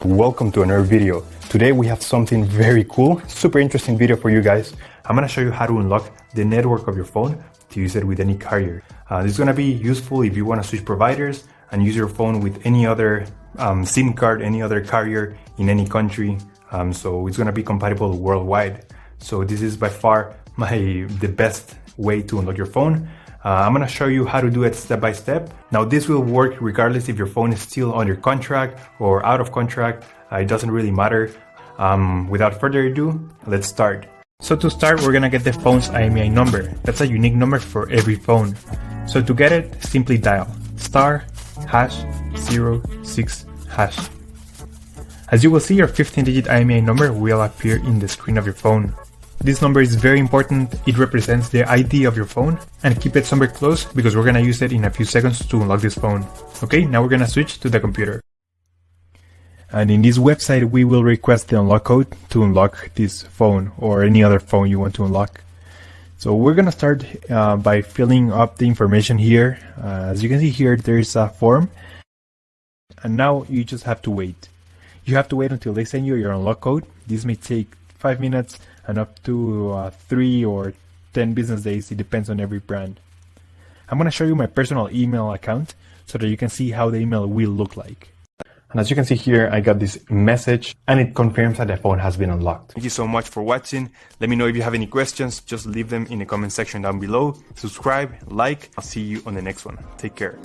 Welcome to another video. Today we have something very cool, super interesting video for you guys. I'm gonna show you how to unlock the network of your phone to use it with any carrier. This is gonna be useful if you wanna switch providers and use your phone with any other SIM card, any other carrier in any country. So it's gonna be compatible worldwide. So this is by far the best way to unlock your phone. I'm gonna show you how to do it step by step. Now this will work regardless if your phone is still under contract or out of contract. It doesn't really matter. Without further ado, let's start. So to start, we're gonna get the phone's IMEI number. That's a unique number for every phone. So to get it, simply dial *#06#. As you will see, your 15-digit IMEI number will appear in the screen of your phone. This number is very important. It represents the ID of your phone, and keep it somewhere close because we're gonna use it in a few seconds to unlock this phone. Okay, now we're gonna switch to the computer. And in this website, we will request the unlock code to unlock this phone or any other phone you want to unlock. So we're gonna start by filling up the information here. As you can see here, there's a form, and now you just have to wait. You have to wait until they send you your unlock code. This may take 5 minutes and up to 3 or 10 business days. It depends on every brand. I'm gonna show you my personal email account so that you can see how the email will look like. And as you can see here, I got this message and it confirms that the phone has been unlocked. Thank you so much for watching. Let me know if you have any questions. Just leave them in the comment section down below. Subscribe, like. I'll see you on the next one. Take care.